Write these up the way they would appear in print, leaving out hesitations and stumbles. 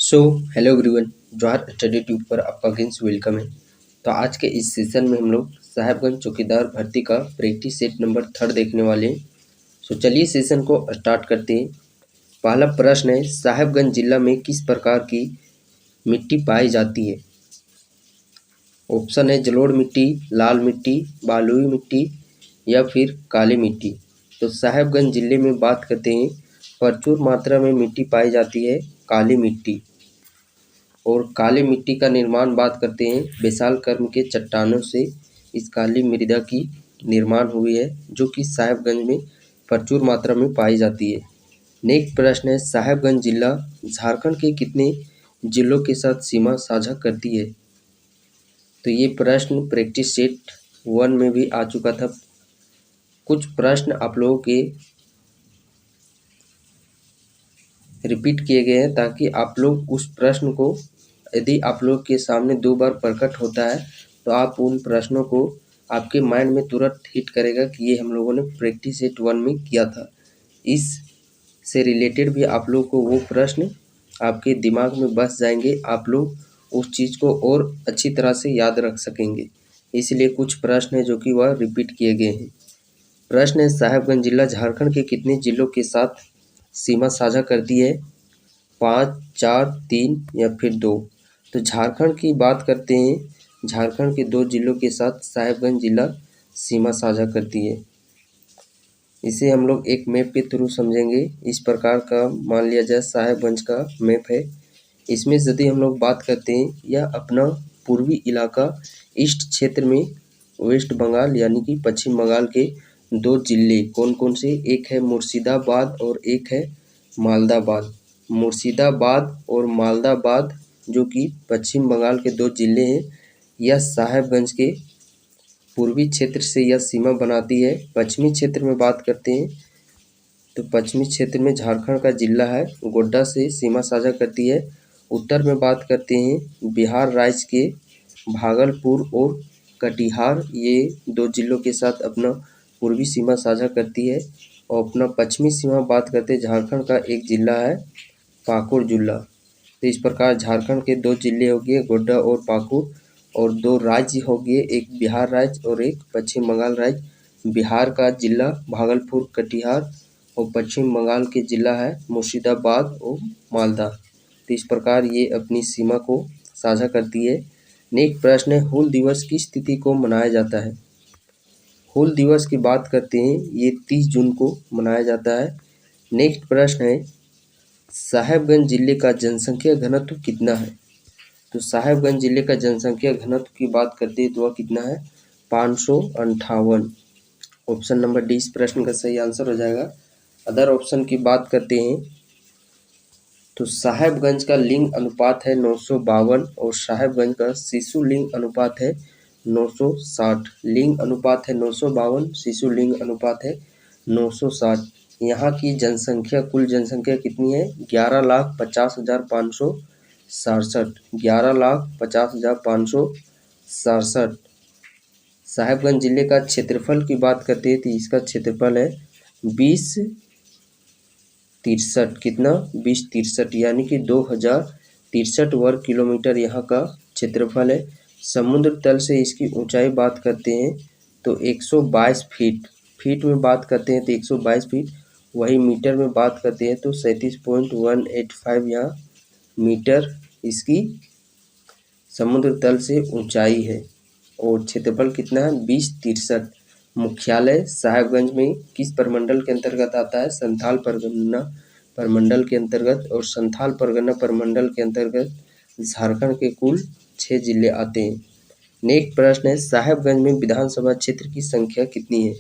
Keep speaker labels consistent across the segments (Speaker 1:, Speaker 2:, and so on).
Speaker 1: So hello everyone, जौहर study tube पर आपका again welcome है। तो आज के इस सेशन में हम लोग साहेबगंज चौकीदार भर्ती का प्रैक्टिस सेट नंबर 3 देखने वाले हैं। सो चलिए सेशन को स्टार्ट करते हैं। पहला प्रश्न है, साहेबगंज जिला में किस प्रकार की मिट्टी पाई जाती है। ऑप्शन है जलोढ़ मिट्टी, लाल मिट्टी, बालुई मिट्टी या फिर काली मिट्टी। तो साहेबगंज जिले में बात करते हैं, प्रचुर मात्रा में मिट्टी पाई जाती है काली मिट्टी। और काली मिट्टी का निर्माण बात करते हैं, विशालकर्म के चट्टानों से इस काली मृदा की निर्माण हुई है, जो कि साहेबगंज में प्रचुर मात्रा में पाई जाती है। नेक्स्ट प्रश्न है, साहेबगंज जिला झारखंड के कितने जिलों के साथ सीमा साझा करती है। तो ये प्रश्न प्रैक्टिस सेट 1 में भी आ चुका था। कुछ प्रश्न आप लोगों के रिपीट किए गए हैं ताकि आप लोग उस प्रश्न को, यदि आप लोग के सामने 2 बार प्रकट होता है तो आप उन प्रश्नों को आपके माइंड में तुरंत हिट करेगा कि ये हम लोगों ने प्रैक्टिस सेट 1 में किया था। इस से रिलेटेड भी आप लोग को वो प्रश्न आपके दिमाग में बस जाएंगे, आप लोग उस चीज़ को और अच्छी तरह से याद रख सकेंगे। इसलिए कुछ प्रश्न है जो कि वह रिपीट किए गए हैं। प्रश्न है, साहेबगंज जिला झारखंड के कितने जिलों के साथ सीमा साझा करती है। 5, 4, 3 या फिर 2। तो झारखंड की बात करते हैं, झारखंड के 2 जिलों के साथ साहेबगंज जिला सीमा साझा करती है। इसे हम लोग एक मैप के थ्रू समझेंगे। इस प्रकार का मान लिया जाए साहेबगंज का मैप है। इसमें यदि हम लोग बात करते हैं, यह अपना पूर्वी इलाका ईस्ट क्षेत्र में वेस्ट बंगाल यानी कि पश्चिम बंगाल के 2 जिले कौन कौन से, एक है मुर्शिदाबाद और एक है मालदाबाद। मुर्शिदाबाद और मालदाबाद जो कि पश्चिम बंगाल के 2 जिले हैं, यह साहेबगंज के पूर्वी क्षेत्र से यह सीमा बनाती है। पश्चिमी क्षेत्र में बात करते हैं तो पश्चिमी क्षेत्र में झारखंड का जिला है गोड्डा से सीमा साझा करती है। उत्तर में बात करते हैं, बिहार राज्य के भागलपुर और कटिहार, ये 2 जिलों के साथ अपना पूर्वी सीमा साझा करती है। और अपना पश्चिमी सीमा बात करते हैं, झारखंड का एक जिला है पाकुड़ जिला। तो इस प्रकार झारखंड के 2 जिले हो गए गोड्डा और पाकुड़, और 2 राज्य हो गए, एक बिहार राज्य और एक पश्चिम बंगाल राज्य। बिहार का जिला भागलपुर कटिहार और पश्चिम बंगाल के जिला है मुर्शिदाबाद और मालदा। तो इस प्रकार ये अपनी सीमा को साझा करती है। नेक्स्ट प्रश्न है, हूल दिवस किस तिथि को मनाया जाता है। हूल दिवस की बात करते हैं, ये 30 जून को मनाया जाता है। नेक्स्ट प्रश्न है, साहेबगंज जिले का जनसंख्या घनत्व कितना है। तो साहेबगंज जिले का जनसंख्या घनत्व की बात करते हैं तो वह कितना है, 558। ऑप्शन नंबर डी इस प्रश्न का सही आंसर हो जाएगा। अदर ऑप्शन की बात करते हैं तो साहेबगंज का लिंग अनुपात है 952 और साहेबगंज का शिशु लिंग अनुपात है 960। लिंग अनुपात है 952, शिशु लिंग अनुपात है 960। यहाँ की जनसंख्या, कुल जनसंख्या कितनी है, 11,50,567। 11,50,567। साहेबगंज जिले का क्षेत्रफल की बात करते हैं तो इसका क्षेत्रफल है 2063। कितना, 2063 यानी कि 2063 वर्ग किलोमीटर यहाँ का क्षेत्रफल है। समुद्र तल से इसकी ऊंचाई बात करते हैं तो 122 फीट। फीट में बात करते हैं तो 122 फीट, वही मीटर में बात करते हैं तो 37.185 यहाँ मीटर इसकी समुद्र तल से ऊंचाई है। और क्षेत्रफल कितना है, 2063। मुख्यालय साहेबगंज में किस प्रमंडल के अंतर्गत आता है, संथाल परगना प्रमंडल के अंतर्गत। और संथाल परगना प्रमंडल के अंतर्गत झारखंड के कुल 6 जिले आते हैं। नेक्स्ट प्रश्न है, साहेबगंज में विधानसभा क्षेत्र की संख्या कितनी है।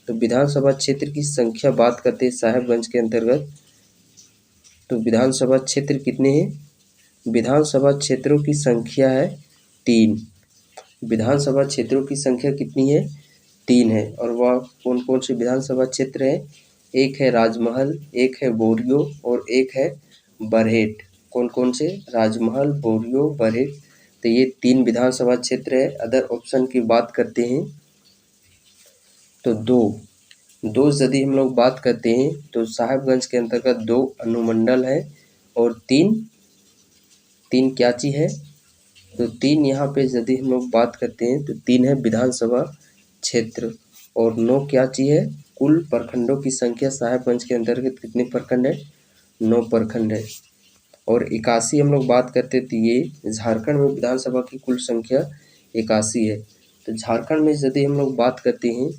Speaker 1: तो विधानसभा क्षेत्र की संख्या बात करते हैं साहेबगंज के अंतर्गत, तो विधानसभा क्षेत्र कितने हैं, विधानसभा क्षेत्रों की संख्या है 3। विधानसभा क्षेत्रों की संख्या कितनी है, 3 है। और वह कौन कौन से विधानसभा क्षेत्र है, एक है राजमहल, एक है बोरियो और एक है बरहेट। कौन कौन से, राजमहल, बोरियो, बरहेट। तो ये 3 विधानसभा क्षेत्र है। अदर ऑप्शन की बात करते हैं तो 2 यदि हम लोग बात करते हैं तो साहेबगंज के अंतर्गत 2 अनुमंडल है और 3 3 क्या चीज़ है? तो 3 यहाँ पे यदि हम लोग बात करते हैं तो 3 है विधानसभा क्षेत्र। और 9 क्या चीज़ है? कुल प्रखंडों की संख्या साहेबगंज के अंतर्गत कितने प्रखंड है? 9 प्रखंड है। और 81 हम लोग बात करते तो ये झारखंड में विधानसभा की कुल संख्या 81 है। तो झारखंड में यदि हम लोग बात करते हैं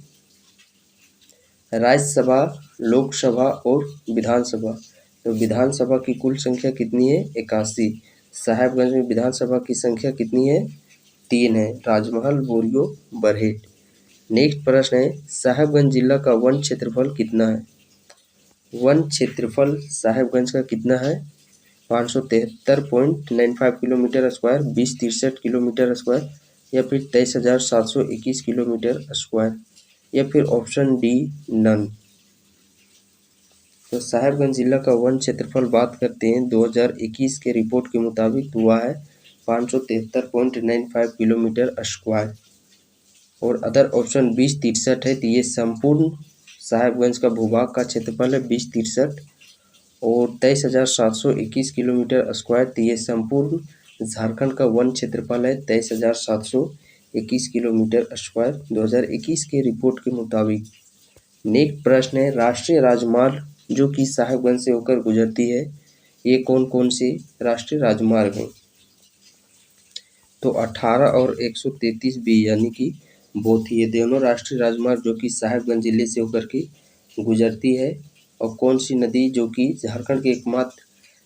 Speaker 1: राज्यसभा, लोकसभा और विधानसभा, तो विधानसभा की कुल संख्या कितनी है? 81। साहेबगंज में विधानसभा की संख्या कितनी है? 3 है, राजमहल, बोरियो, बरहेट। नेक्स्ट प्रश्न है साहेबगंज जिला का वन क्षेत्रफल कितना है? वन क्षेत्रफल साहेबगंज का कितना है? 573.95 किलोमीटर स्क्वायर, 2063 किलोमीटर स्क्वायर, या फिर 23,721 किलोमीटर स्क्वायर, या फिर ऑप्शन डी नन। तो साहेबगंज जिला का वन क्षेत्रफल बात करते हैं 2021 के रिपोर्ट के मुताबिक हुआ है 573.95 किलोमीटर स्क्वायर। और अदर ऑप्शन 2063 है, तो ये संपूर्ण साहेबगंज का भूभाग का क्षेत्रफल है 2063। और 23,721 किलोमीटर स्क्वायर, तो ये संपूर्ण झारखंड का वन क्षेत्रफल है 23,721 किलोमीटर स्क्वायर 2021 के रिपोर्ट के मुताबिक। नेक्स्ट प्रश्न है राष्ट्रीय राजमार्ग जो कि साहेबगंज से होकर गुजरती है, ये कौन कौन से राष्ट्रीय राजमार्ग हैं? तो 18 और 133 बी यानी कि बोथ, ये दोनों राष्ट्रीय राजमार्ग जो कि साहेबगंज जिले से होकर के गुजरती है। और कौन सी नदी जो कि झारखंड के एकमात्र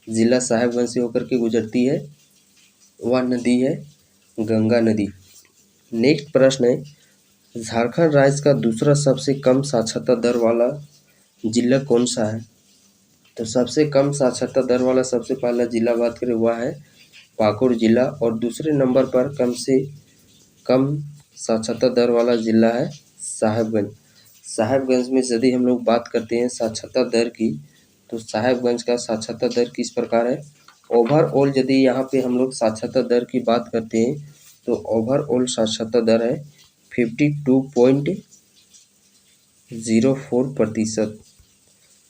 Speaker 1: जिला साहेबगंज से होकर के गुजरती है, वह नदी है गंगा नदी। नेक्स्ट प्रश्न है झारखंड राज्य का दूसरा सबसे कम साक्षरता दर वाला जिला कौन सा है? तो सबसे कम साक्षरता दर वाला सबसे पहला जिला बात करें वह है पाकुड़ जिला। और दूसरे नंबर पर कम से कम साक्षरता दर वाला जिला है साहेबगंज। साहेबगंज में यदि हम लोग बात करते हैं साक्षरता दर की, तो साहेबगंज का साक्षरता दर किस प्रकार है? ओवरऑल यदि यहाँ पे हम लोग साक्षरता दर की बात करते हैं तो ओवरऑल साक्षरता दर है 52.04%।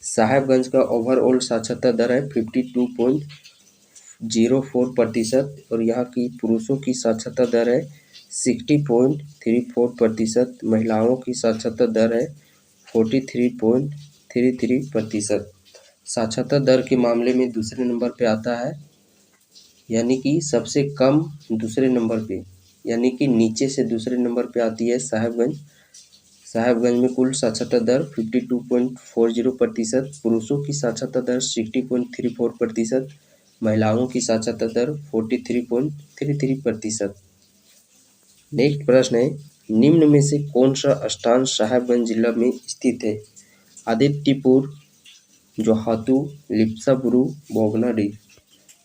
Speaker 1: साहेबगंज का ओवरऑल साक्षरता दर है 52.04%। और यहाँ की पुरुषों की साक्षरता दर है 60.34%। महिलाओं की साक्षरता दर है 43.33%। साक्षरता दर के मामले में दूसरे नंबर पे आता है, यानी कि सबसे कम दूसरे नंबर पे, यानी कि नीचे से दूसरे नंबर पे आती है साहेबगंज। साहेबगंज में कुल साक्षरता दर 52.40%, पुरुषों की साक्षरता दर 60.34%, महिलाओं की साक्षरता दर 43.33%। नेक्स्ट प्रश्न है निम्न में से कौन सा स्थान साहेबगंज जिला में स्थित है? आदित्यपुर, जोहातू, लिप्साबुरु, भोगनाडीह।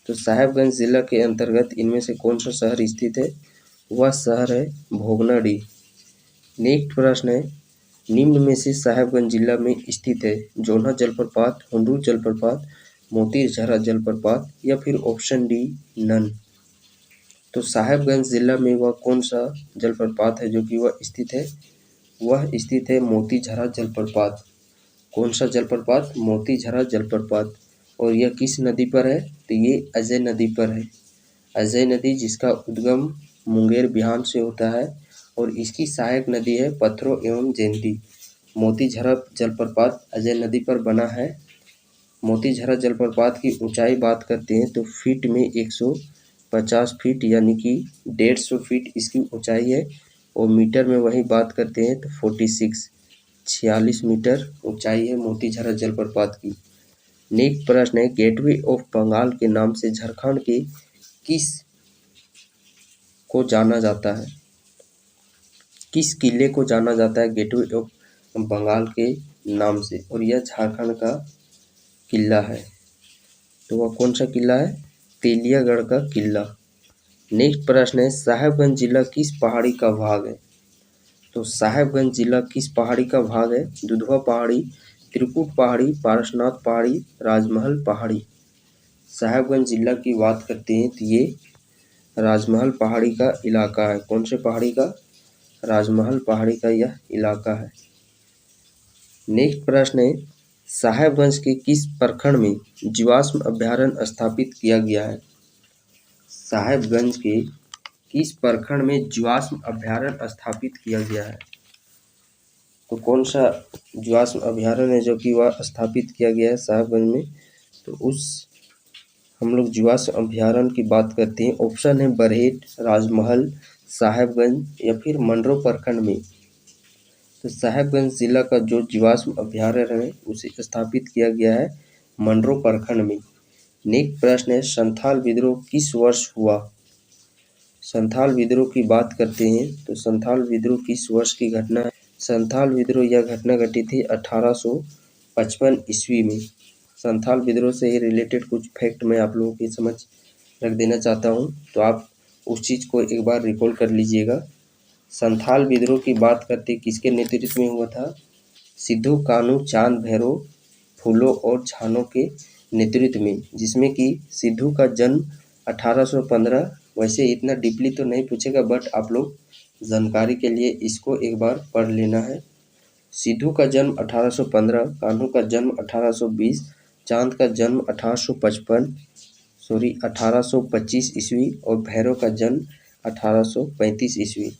Speaker 1: तो साहेबगंज जिला के अंतर्गत इनमें से कौन सा शहर स्थित है? वह शहर है भोगनाडीह। नेक्स्ट प्रश्न है निम्न में से साहेबगंज जिला में स्थित है जोन्हा जलप्रपात, हुंडरू जलप्रपात, मोतीझरा जलप्रपात, या फिर ऑप्शन डी नन। तो साहेबगंज जिला में वह कौन सा जलप्रपात है जो कि वह स्थित है? वह स्थित है मोतीझरा जलप्रपात। कौन सा जलप्रपात? मोतीझरा जलप्रपात। और यह किस नदी पर है? तो ये अजय नदी पर है। अजय नदी जिसका उद्गम मुंगेर बिहार से होता है और इसकी सहायक नदी है पत्थरों एवं जयंती। मोतीझरा जलप्रपात अजय नदी पर बना है। मोतीझरा जलप्रपात की ऊंचाई बात करते हैं तो फीट में 150 फीट यानी कि 150 फीट इसकी ऊंचाई है। और मीटर में वही बात करते हैं तो 46 मीटर ऊंचाई है मोतीझरा जलप्रपात की। नेक्स्ट प्रश्न है गेटवे ऑफ बंगाल के नाम से झारखंड के किस को जाना जाता है? किस किले को जाना जाता है गेटवे ऑफ बंगाल के नाम से? और यह झारखंड का किला है। तो वह कौन सा किला है? तेलियागढ़ का किला। नेक्स्ट प्रश्न है साहेबगंज जिला किस पहाड़ी का भाग है? तो साहेबगंज जिला किस पहाड़ी का भाग है? दुधवा पहाड़ी, त्रिकुट पहाड़ी, पारसनाथ पहाड़ी, राजमहल पहाड़ी। साहेबगंज जिला की बात करते हैं तो ये राजमहल पहाड़ी का इलाका है। कौन से पहाड़ी का? राजमहल पहाड़ी का यह इलाका है। नेक्स्ट प्रश्न है साहेबगंज के किस प्रखंड में जीवाश्म अभ्यारण्य स्थापित किया गया है? साहेबगंज के किस प्रखंड में जीवाश्म अभ्यारण्य स्थापित किया गया है? तो कौन सा जीवाश्म अभ्यारण्य है जो कि वह स्थापित किया गया है साहेबगंज में? तो उस हम लोग जीवाश्म अभ्यारण्य की बात करते हैं। ऑप्शन है बरहेट, राजमहल, साहेबगंज या फिर मंडरो प्रखंड में। तो साहेबगंज जिला का जो जीवाश्म अभ्यारण्य है उसे स्थापित किया गया है मंडरो प्रखंड में। नेक्स्ट प्रश्न है संथाल विद्रोह किस वर्ष हुआ? संथाल विद्रोह की बात करते हैं तो संथाल विद्रोह किस वर्ष की घटना है? संथाल विद्रोह यह घटना घटी थी 1855 ईस्वी में। संथाल विद्रोह से ही रिलेटेड कुछ फैक्ट मैं आप लोगों की समझ रख देना चाहता हूं, तो आप उस चीज़ को एक बार रिकॉल कर लीजिएगा। संथाल विद्रोह की बात करते किसके नेतृत्व में हुआ था? सिद्धू कानू चांद भैरव फूलों और छानों के नेतृत्व में, जिसमें कि सिद्धू का जन्म 1815। वैसे इतना डीपली तो नहीं पूछेगा बट आप लोग जानकारी के लिए इसको एक बार पढ़ लेना है। सिद्धू का जन्म 1815, कान्हू का जन्म 1820, चांद का जन्म 1825 ईस्वी और भैरव का जन्म 1835 ईस्वी।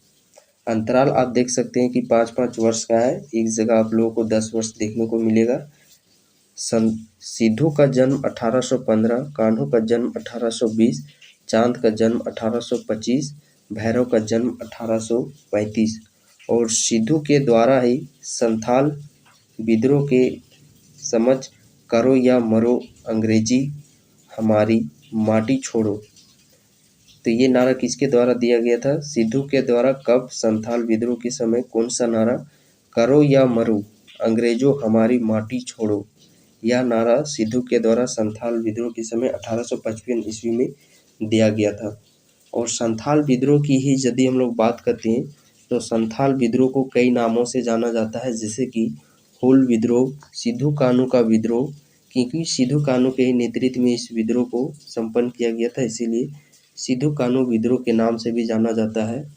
Speaker 1: अंतराल आप देख सकते हैं कि 5-5 वर्ष का है। एक जगह आप लोगों को 10 वर्ष देखने को मिलेगा। सिद्धू का जन्म 1815, कान्हू का जन्म 1820, चांद का जन्म 1825, भैरव का जन्म 1835 और सिद्धू के द्वारा ही संथाल विद्रोह के समझ करो या मरो अंग्रेजी हमारी माटी छोड़ो, तो ये नारा किसके द्वारा दिया गया था? सिद्धू के द्वारा। कब? संथाल विद्रोह के समय। कौन सा नारा? करो या मरो अंग्रेजों हमारी माटी छोड़ो। यह नारा सिद्धू के द्वारा संथाल विद्रोह के समय 1855 ईस्वी में दिया गया था। और संथाल विद्रोह की ही यदि हम लोग बात करते हैं तो संथाल विद्रोह को कई नामों से जाना जाता है, जैसे कि हुल विद्रोह, सिद्धू कानू का विद्रोह, क्योंकि सिद्धू कानू के ही नेतृत्व में इस विद्रोह को संपन्न किया गया था, इसीलिए सिद्धू कानू विद्रोह के नाम से भी जाना जाता है।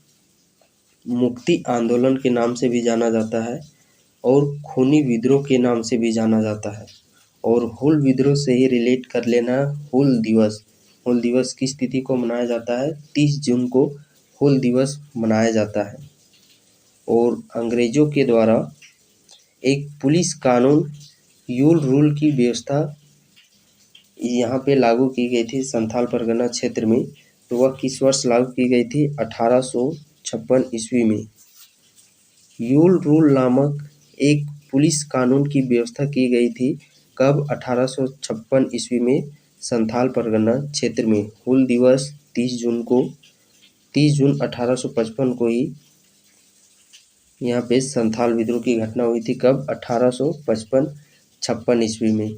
Speaker 1: मुक्ति आंदोलन के नाम से भी जाना जाता है और खूनी विद्रोह के नाम से भी जाना जाता है। और हुल विद्रोह से ही रिलेट कर लेना हुल दिवस। हुल दिवस किस तिथि को मनाया जाता है? 30 जून को हुल दिवस मनाया जाता है। और अंग्रेजों के द्वारा एक पुलिस कानून यूल रूल की व्यवस्था यहाँ पे लागू की गई थी संथाल परगना क्षेत्र में। तो वह किस वर्ष लागू की गई थी? 1856 ईस्वी में। यूल रूल नामक एक पुलिस कानून की व्यवस्था की गई थी। कब? 1856 ईस्वी में संथाल परगना क्षेत्र में। हुल दिवस 30 जून 1855 को ही यहाँ पे संथाल विद्रोह की घटना हुई थी। कब? 1856 ईस्वी में।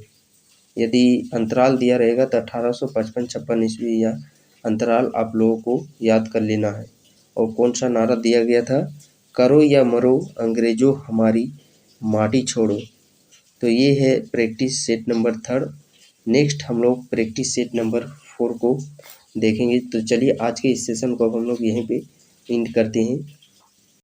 Speaker 1: यदि अंतराल दिया रहेगा तो 1855 ईस्वी या अंतराल आप लोगों को याद कर लेना है। और कौन सा नारा दिया गया था? करो या मरो अंग्रेजों हमारी माटी छोड़ो। तो ये है प्रैक्टिस सेट नंबर 3। नेक्स्ट हम लोग प्रैक्टिस सेट नंबर 4 को देखेंगे। तो चलिए आज के इस सेशन को अब हम लोग यहीं पे एंड करते हैं।